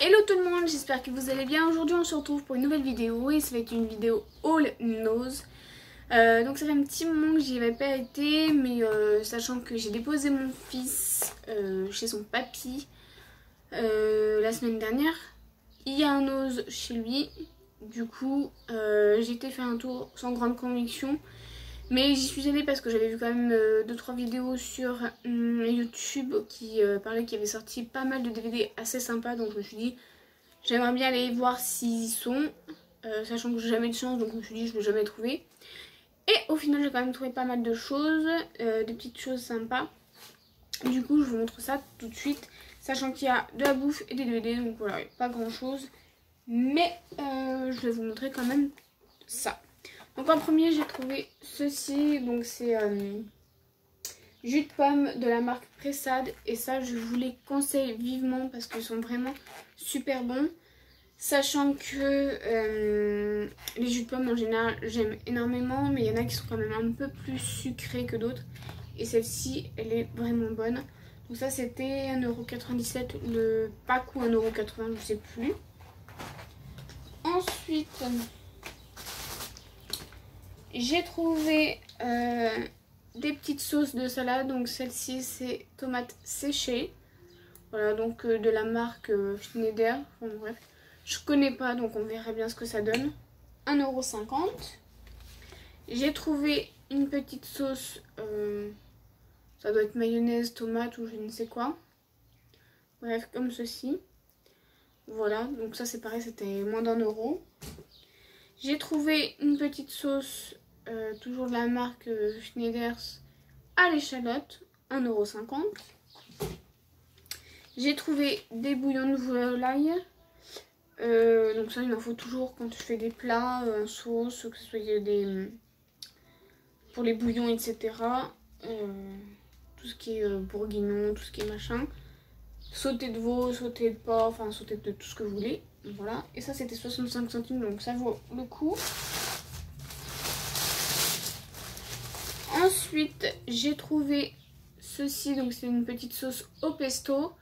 Hello tout le monde, j'espère que vous allez bien. Aujourd'hui on se retrouve pour une nouvelle vidéo et ça va être une vidéo all nose. Donc ça fait un petit moment que j'y avais pas été, mais sachant que j'ai déposé mon fils chez son papy la semaine dernière, il y a un nose chez lui. Du coup j'ai été faire un tour sans grande conviction. Mais j'y suis allée parce que j'avais vu quand même 2-3 vidéos sur YouTube qui parlaient qu'il y avait sorti pas mal de DVD assez sympas. Donc je me suis dit, j'aimerais bien aller voir s'ils y sont. Sachant que j'ai jamais de chance, donc je me suis dit, je ne vais jamais trouver. Et au final, j'ai quand même trouvé pas mal de choses, des petites choses sympas. Du coup, je vous montre ça tout de suite. Sachant qu'il y a de la bouffe et des DVD, donc voilà, pas grand chose. Mais je vais vous montrer quand même ça. Donc en premier j'ai trouvé ceci, donc c'est jus de pomme de la marque Pressade et ça je vous les conseille vivement parce qu'ils sont vraiment super bons. Sachant que les jus de pomme en général j'aime énormément, mais il y en a qui sont quand même un peu plus sucrés que d'autres et celle-ci elle est vraiment bonne. Donc ça c'était 1,97 € le pack ou 1,80 € je sais plus. Ensuite j'ai trouvé des petites sauces de salade. Donc celle-ci c'est tomates séchées. Voilà, donc de la marque Schneider. Enfin, bref, je connais pas, donc on verra bien ce que ça donne. 1,50 €. J'ai trouvé une petite sauce, ça doit être mayonnaise, tomate ou je ne sais quoi. Bref, comme ceci. Voilà, donc ça c'est pareil, c'était moins d'1 €. J'ai trouvé une petite sauce, toujours de la marque Schneider's, à l'échalote, 1,50 €. J'ai trouvé des bouillons de volaille. Donc ça il m'en faut toujours quand je fais des plats, en sauce, que ce soit pour les bouillons, etc. Tout ce qui est bourguignon, tout ce qui est machin. Sauté de veau, sauté de porc, enfin sauté de tout ce que vous voulez. Voilà, et ça c'était 65 centimes, donc ça vaut le coup. Ensuite j'ai trouvé ceci, donc c'est une petite sauce au pesto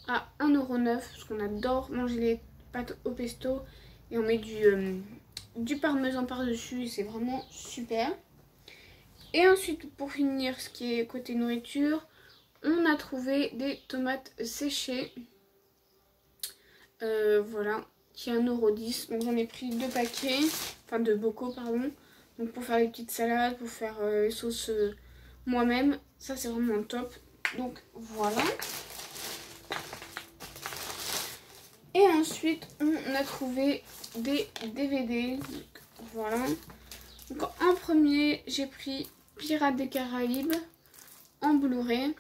à 1,09 €, parce qu'on adore manger les pâtes au pesto et on met du parmesan par dessus et c'est vraiment super. Et ensuite pour finir, ce qui est côté nourriture, on a trouvé des tomates séchées, voilà, qui est 1,10 €. Donc j'en ai pris 2 paquets, enfin 2 bocaux pardon. Donc pour faire les petites salades, pour faire les sauces moi-même, ça c'est vraiment top. Donc voilà. Et ensuite on a trouvé des DVD. Donc, voilà. Donc en premier j'ai pris Pirates des Caraïbes en Blu-ray.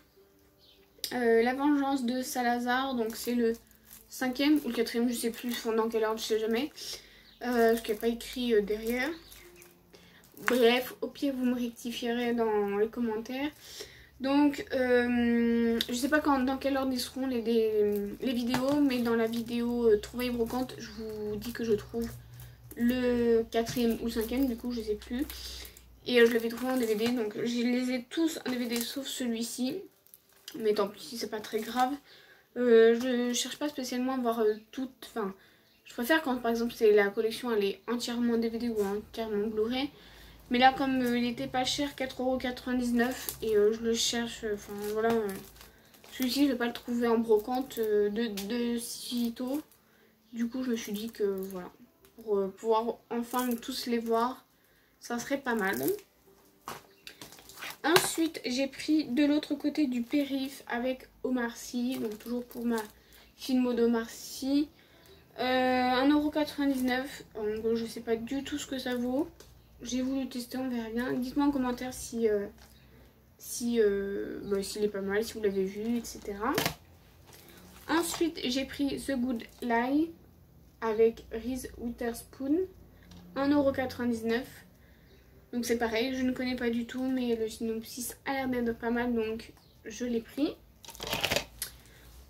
La Vengeance de Salazar, donc c'est le 5e ou le 4e, je sais plus, dans quel ordre, je sais jamais. Parce qu'il n'y a pas écrit derrière. Bref, au pire vous me rectifierez dans les commentaires. Donc je sais pas dans quel ordre ils seront les vidéos, mais dans la vidéo Trouvailles brocantes, je vous dis que je trouve le 4e ou 5e, du coup je sais plus. Et je l'avais trouvé en DVD, donc je les ai tous en DVD sauf celui-ci. Mais tant pis, c'est pas très grave. Je cherche pas spécialement à voir toutes. Enfin, je préfère quand par exemple c'est la collection elle est entièrement DVD ou entièrement Blu-ray. Mais là comme il était pas cher, 4,99 € et je le cherche. Enfin voilà. Celui-ci je vais pas le trouver en brocante de sitôt. Du coup je me suis dit que voilà. Pour pouvoir enfin tous les voir, ça serait pas mal. Ensuite, j'ai pris de l'autre côté du périph' avec Omar Sy, donc toujours pour ma filmo d'Omar Sy. 1,99 €, donc je sais pas du tout ce que ça vaut. J'ai voulu tester, on verra bien. Dites-moi en commentaire s'il est pas mal, si vous l'avez vu, etc. Ensuite, j'ai pris The Good Lie avec Reese Witherspoon, 1,99 €. Donc c'est pareil, je ne connais pas du tout, mais le synopsis a l'air d'être pas mal, donc je l'ai pris.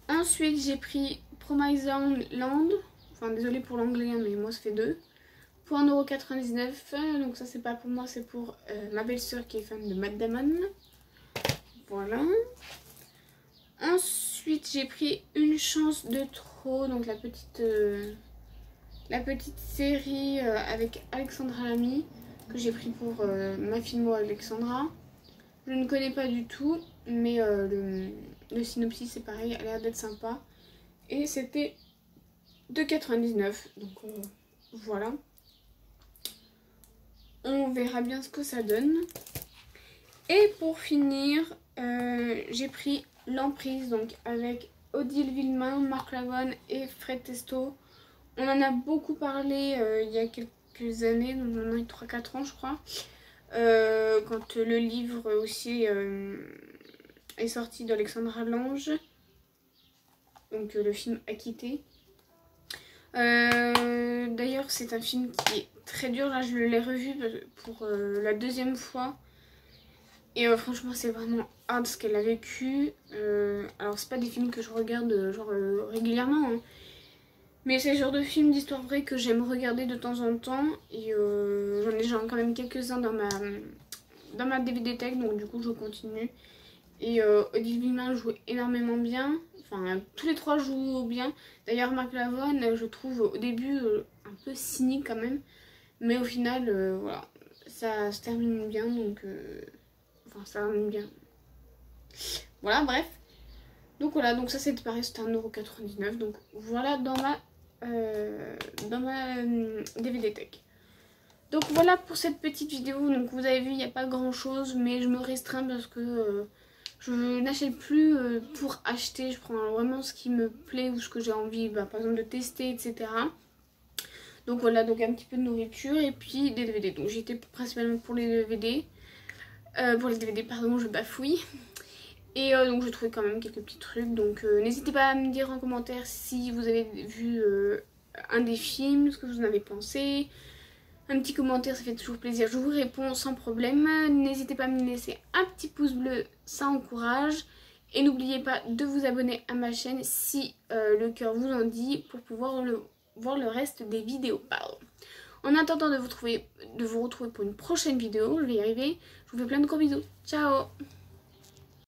Ensuite j'ai pris Promising Land, enfin désolé pour l'anglais, mais moi ça fait 2, pour 1,99 €. Donc ça c'est pas pour moi, c'est pour ma belle-sœur qui est fan de Matt Damon. Voilà. Ensuite j'ai pris Une chance de Pro, donc la petite série avec Alexandra Lamy que j'ai pris pour ma filmo Alexandra. Je ne connais pas du tout, mais le synopsis c'est pareil, a l'air d'être sympa. Et c'était de 99, donc voilà. On verra bien ce que ça donne. Et pour finir, j'ai pris L'Emprise, donc avec Odile Villemain, Marc Lavoine et Fred Testo. On en a beaucoup parlé il y a quelques années, donc maintenant il y a 3-4 ans je crois. Quand le livre aussi est sorti d'Alexandra Lange. Donc le film Acquitté. D'ailleurs c'est un film qui est très dur, là je l'ai revu pour la deuxième fois. Et franchement c'est vraiment hard ce qu'elle a vécu. Alors c'est pas des films que je regarde régulièrement, hein. Mais c'est le genre de film d'histoire vraie que j'aime regarder de temps en temps. Et j'en ai quand même quelques-uns dans ma DVD tech, donc du coup je continue. Et Odile Villemain joue énormément bien. Enfin, tous les trois jouent bien. D'ailleurs, Marc Lavoine, je trouve au début un peu cynique quand même. Mais au final, voilà, ça se termine bien. Donc, enfin, ça termine bien. Voilà, bref. Donc voilà, donc ça c'était pareil, c'était 1,99 €. Donc voilà dans ma DVD tech. Donc voilà pour cette petite vidéo. Donc vous avez vu, il n'y a pas grand chose, mais je me restreins parce que je n'achète plus pour acheter. Je prends vraiment ce qui me plaît ou ce que j'ai envie, par exemple de tester, etc. Donc voilà, donc un petit peu de nourriture et puis des DVD. Donc j'étais principalement pour les DVD. Pardon, je bafouille. Et donc j'ai trouvé quand même quelques petits trucs. Donc n'hésitez pas à me dire en commentaire si vous avez vu un des films, ce que vous en avez pensé. Un petit commentaire, ça fait toujours plaisir, je vous réponds sans problème. N'hésitez pas à me laisser un petit pouce bleu, ça encourage. Et n'oubliez pas de vous abonner à ma chaîne si le cœur vous en dit, pour pouvoir voir le reste des vidéos. Pardon. En attendant de vous retrouver pour une prochaine vidéo, je vais y arriver. Je vous fais plein de gros bisous. Ciao!